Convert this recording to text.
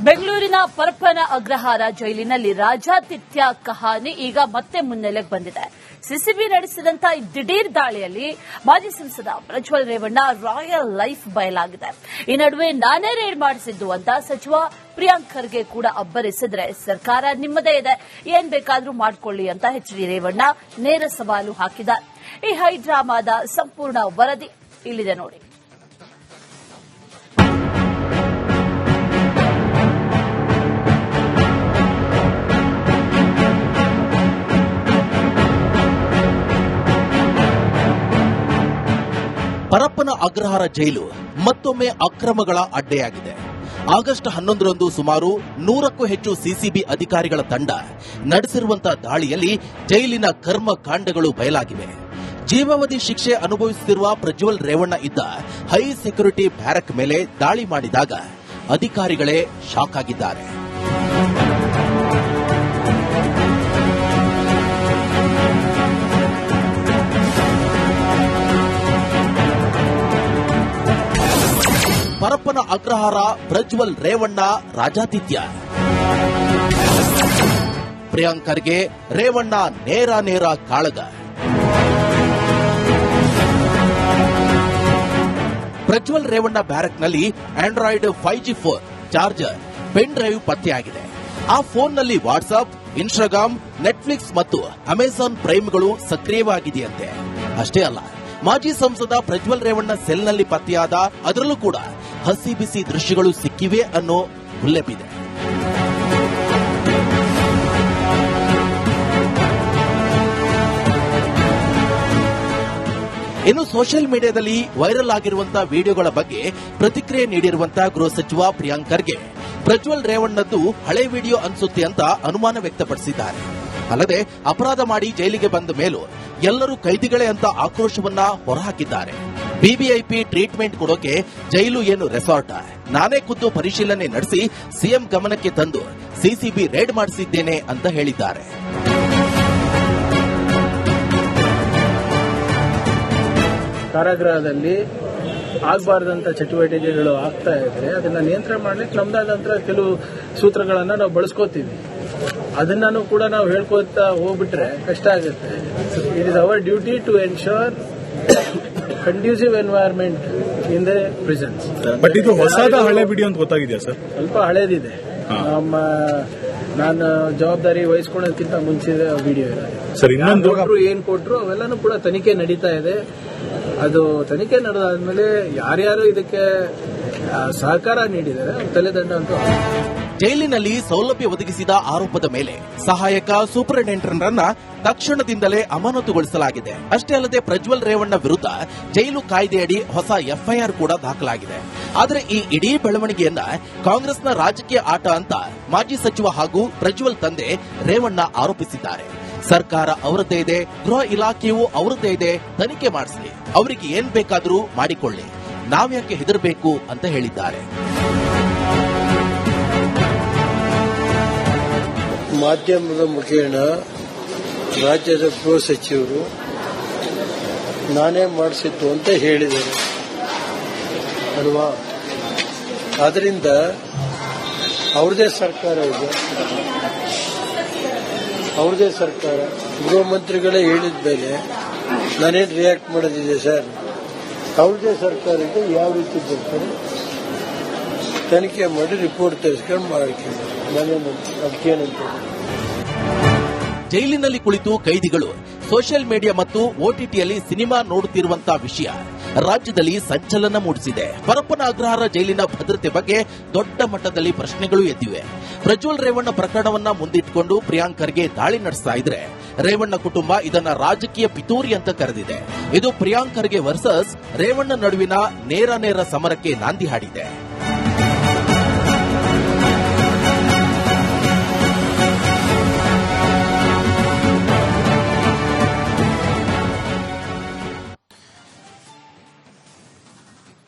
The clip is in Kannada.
ಬೆಂಗಳೂರಿನ ಪರಪ್ಪನ ಅಗ್ರಹಾರ ಜೈಲಿನಲ್ಲಿ ರಾಜಾತಿಥ್ಯ ಕಹಾನಿ ಈಗ ಮತ್ತೆ ಮುನ್ನೆಲೆಗೆ ಬಂದಿದೆ. ಸಿಸಿಬಿ ನಡೆಸಿದಂತಹ ದಿಢೀರ್ ದಾಳಿಯಲ್ಲಿ ಮಾಜಿ ಸಂಸದ ಪ್ರಜ್ವಲ್ ರೇವಣ್ಣ ರಾಯಲ್ ಲೈಫ್ ಬಯಲಾಗಿದೆ. ಈ ನಡುವೆ ನಾನೇ ರೇಡ್ ಮಾಡಿಸಿದ್ದು ಅಂತ ಸಚಿವ ಪ್ರಿಯಾಂಕ್ ಖರ್ಗೆ ಕೂಡ ಅಬ್ಬರಿಸಿದ್ರೆ ಸರ್ಕಾರ ನಿಮ್ಮದೇ ಇದೆ, ಏನ್ ಬೇಕಾದ್ರೂ ಮಾಡ್ಕೊಳ್ಳಿ ಅಂತ ಎಚ್.ಡಿ. ರೇವಣ್ಣ ನೇರ ಸವಾಲು ಹಾಕಿದ್ದಾರೆ. ಈ ಹೈಡ್ರಾಮಾದ ಸಂಪೂರ್ಣ ವರದಿ ಇಲ್ಲಿದೆ ನೋಡಿ. ಪರಪ್ಪನ ಅಗ್ರಹಾರ ಜೈಲು ಮತ್ತೊಮ್ಮೆ ಅಕ್ರಮಗಳ ಅಡ್ಡೆಯಾಗಿದೆ. ಆಗಸ್ಟ್ 11ರಂದು ಸುಮಾರು 100ಕ್ಕೂ ಹೆಚ್ಚು ಸಿಸಿಬಿ ಅಧಿಕಾರಿಗಳ ತಂಡ ನಡೆಸಿರುವಂತಹ ದಾಳಿಯಲ್ಲಿ ಜೈಲಿನ ಕರ್ಮಕಾಂಡಗಳು ಬಯಲಾಗಿವೆ. ಜೀವಾವಧಿ ಶಿಕ್ಷೆ ಅನುಭವಿಸುತ್ತಿರುವ ಪ್ರಜ್ವಲ್ ರೇವಣ್ಣ ಇದ್ದ ಹೈ ಸೆಕ್ಯೂರಿಟಿ ಬ್ಯಾರಕ್ ಮೇಲೆ ದಾಳಿ ಮಾಡಿದಾಗ ಅಧಿಕಾರಿಗಳೇ ಶಾಕ್ ಆಗಿದ್ದಾರೆ. ಪರಪ್ಪನ ಅಗ್ರಹಾರ ಪ್ರಜ್ವಲ್ ರೇವಣ್ಣ ರಾಜಾತಿಥ್ಯ. ಪ್ರಿಯಾಂಕ್ ಖರ್ಗೆ ರೇವಣ್ಣ ನೇರ ಕಾಳಗ. ಪ್ರಜ್ವಲ್ ರೇವಣ್ಣ ಬ್ಯಾರಕ್ನಲ್ಲಿ Android 5G phone, charger, pen drive ಪತ್ತೆಯಾಗಿದೆ. ಆ ಫೋನ್ನಲ್ಲಿ ವಾಟ್ಸ್ಆಪ್, ಇನ್ಸ್ಟಾಗ್ರಾಮ್, ನೆಟ್ಫ್ಲಿಕ್ಸ್ ಮತ್ತು ಅಮೆಜಾನ್ ಪ್ರೈಮ್ಗಳು ಸಕ್ರಿಯವಾಗಿದೆಯಂತೆ. ಅಷ್ಟೇ ಅಲ್ಲ, ಮಾಜಿ ಸಂಸದ ಪ್ರಜ್ವಲ್ ರೇವಣ್ಣ ಸೆಲ್ನಲ್ಲಿ ಪತ್ತೆಯಾದ ಅದರಲ್ಲೂ ಕೂಡ ಹಸಿ ಬಿಸಿ ದೃಶ್ಯಗಳು ಸಿಕ್ಕಿವೆ ಅನ್ನೋ ಉಲ್ಲೇಖವಿದೆ. ಇನ್ನು ಸೋಷಿಯಲ್ ಮೀಡಿಯಾದಲ್ಲಿ ವೈರಲ್ ಆಗಿರುವಂತಹ ವಿಡಿಯೋಗಳ ಬಗ್ಗೆ ಪ್ರತಿಕ್ರಿಯೆ ನೀಡಿರುವಂತಹ ಗೃಹ ಸಚಿವ ಪ್ರಿಯಾಂಕ್ ಖರ್ಗೆ ಪ್ರಜ್ವಲ್ ರೇವಣ್ಣದ್ದು ಹಳೆ ವಿಡಿಯೋ ಅನ್ಸುತ್ತೆ ಅಂತ ಅನುಮಾನ ವ್ಯಕ್ತಪಡಿಸಿದ್ದಾರೆ. ಅಲ್ಲದೆ ಅಪರಾಧ ಮಾಡಿ ಜೈಲಿಗೆ ಬಂದ ಮೇಲೂ ಎಲ್ಲರೂ ಕೈದಿಗಳೇ ಅಂತ ಆಕ್ರೋಶವನ್ನ ಹೊರಹಾಕಿದ್ದಾರೆ. ಬಿಬಿಐಪಿ ಟ್ರೀಟ್ಮೆಂಟ್ ಕೊಡೋಕೆ ಜೈಲು ಏನು ರೆಸಾರ್ಟ್? ನಾನೇ ಖುದ್ದು ಪರಿಶೀಲನೆ ನಡೆಸಿ ಸಿಎಂ ಗಮನಕ್ಕೆ ತಂದು ಸಿಸಿಬಿ ರೇಡ್ ಮಾಡಿಸಿದ್ದೇನೆ ಅಂತ ಹೇಳಿದ್ದಾರೆ. ಕಾರಾಗೃಹದಲ್ಲಿ ಆಗಬಾರ್ದಂತ ಚಟುವಟಿಕೆಗಳು ಆಗ್ತಾ ಇದ್ರೆ ಅದನ್ನ ನಿಯಂತ್ರಣ ಮಾಡ್ಲಿಕ್ಕೆ ನಮ್ದಾದಂತ ಕೆಲವು ಸೂತ್ರಗಳನ್ನ ನಾವು ಬಳಸ್ಕೋತೀವಿ. ಅದನ್ನು ಕೂಡ ನಾವು ಹೇಳ್ಕೊತಾ ಹೋಗ್ಬಿಟ್ರೆ ಕಷ್ಟ ಆಗುತ್ತೆ. It is our duty to ensure conducive environment in the prisons. But ಇದು ಹೊಸದ ಹಳೆ ವಿಡಿಯೋ ಅಂತ ಗೊತ್ತಾಗಿದೆಯಾ ಸರ್? ಸ್ವಲ್ಪ ಹಳೇದಿದೆ. ನಾನು ಜವಾಬ್ದಾರಿ ವಹಿಸ್ಕೊಳ್ಳೋದಕ್ಕಿಂತ ಮುಂಚಿನ ವಿಡಿಯೋ ಇರೋದು ಸರ್. ಇನ್ನೊಂದು ಏನ್ ಕೊಟ್ರು ಅವೆಲ್ಲಾನು ಕೂಡ ತನಿಖೆ ನಡೀತಾ ಇದೆ. ಅದು ತನಿಖೆ ನಡೆದಾದ್ಮೇಲೆ ಯಾರ್ಯಾರು ಇದಕ್ಕೆ ಸಹಕಾರ ನೀಡಿದ್ದಾರೆ ತಲೆದಂಡ ಅಂತೂ. ಜೈಲಿನಲ್ಲಿ ಸೌಲಭ್ಯ ಒದಗಿಸಿದ ಆರೋಪದ ಮೇಲೆ ಸಹಾಯಕ ಸೂಪರಿಂಟೆಂಡೆಂಟರನ್ನ ತಕ್ಷಣದಿಂದಲೇ ಅಮಾನತುಗೊಳಿಸಲಾಗಿದೆ. ಅಷ್ಟೇ ಅಲ್ಲದೆ ಪ್ರಜ್ವಲ್ ರೇವಣ್ಣ ವಿರುದ್ಧ ಜೈಲು ಕಾಯ್ದೆಯಡಿ ಹೊಸ ಎಫ್ಐಆರ್ ಕೂಡ ದಾಖಲಾಗಿದೆ. ಆದರೆ ಈ ಇಡೀ ಬೆಳವಣಿಗೆಯನ್ನ ಕಾಂಗ್ರೆಸ್ನ ರಾಜಕೀಯ ಆಟ ಅಂತ ಮಾಜಿ ಸಚಿವ ಹಾಗೂ ಪ್ರಜ್ವಲ್ ತಂದೆ ರೇವಣ್ಣ ಆರೋಪಿಸಿದ್ದಾರೆ. ಸರ್ಕಾರ ಅವರದ್ದೇ ಇದೆ, ಗೃಹ ಇಲಾಖೆಯೂ ಅವರದ್ದೇ ಇದೆ, ತನಿಖೆ ಮಾಡಿಸಲಿ, ಅವರಿಗೆ ಏನ್ ಬೇಕಾದರೂ ಮಾಡಿಕೊಳ್ಳಿ, ನಾವ್ಯಾಕೆ ಹೆದರಬೇಕು ಅಂತ ಹೇಳಿದ್ದಾರೆ. ಮಾಧ್ಯಮದ ಮುಖೇನ ರಾಜ್ಯದ ಗೃಹ ಸಚಿವರು ನಾನೇ ಮಾಡಿಸಿದ್ದು ಅಂತ ಹೇಳಿದರು ಅಲ್ವಾ? ಆದ್ರಿಂದ ಅವ್ರದೇ ಸರ್ಕಾರ ಇದೆ, ಅವ್ರದೇ ಸರ್ಕಾರ. ಗೃಹ ಮಂತ್ರಿಗಳೇ ಹೇಳಿದ ಮೇಲೆ ನಾನೇನು ರಿಯಾಕ್ಟ್ ಮಾಡೋದಿದೆ ಸರ್? ಅವ್ರದೇ ಸರ್ಕಾರ ಇದೆ, ಯಾವ ರೀತಿ ಬರ್ತಾರೆ ತನಿಖೆ ಮಾಡಿ ರಿಪೋರ್ಟ್ ತರಿಸ್ಕೊಂಡು ಮಾಡ್ಕೊಂಡು ಅದಕ್ಕೇನಂತ. ಜೈಲಿನಲ್ಲಿ ಕುಳಿತು ಕೈದಿಗಳು ಸೋಷಿಯಲ್ ಮೀಡಿಯಾ ಮತ್ತು ಓಟಿಟಿಯಲ್ಲಿ ಸಿನಿಮಾ ನೋಡುತ್ತಿರುವಂತಹ ವಿಷಯ ರಾಜ್ಯದಲ್ಲಿ ಸಂಚಲನ ಮೂಡಿಸಿದೆ. ಪರಪ್ಪನ ಅಗ್ರಹಾರ ಜೈಲಿನ ಭದ್ರತೆ ಬಗ್ಗೆ ದೊಡ್ಡ ಮಟ್ಟದಲ್ಲಿ ಪ್ರಶ್ನೆಗಳು ಎದ್ದಿವೆ. ಪ್ರಜ್ವಲ್ ರೇವಣ್ಣ ಪ್ರಕರಣವನ್ನ ಮುಂದಿಟ್ಟುಕೊಂಡು ಪ್ರಿಯಾಂಕ್ ಖರ್ಗೆ ದಾಳಿ ನಡೆಸ್ತಾ ಇದ್ರೆ ರೇವಣ್ಣ ಕುಟುಂಬ ಇದನ್ನ ರಾಜಕೀಯ ಪಿತೂರಿ ಅಂತ ಕರೆದಿದೆ. ಇದು ಪ್ರಿಯಾಂಕ್ ಖರ್ಗೆ ವರ್ಸಸ್ ರೇವಣ್ಣ ನಡುವಿನ ನೇರ ಸಮರಕ್ಕೆ ನಾಂದಿ ಹಾಡಿದೆ.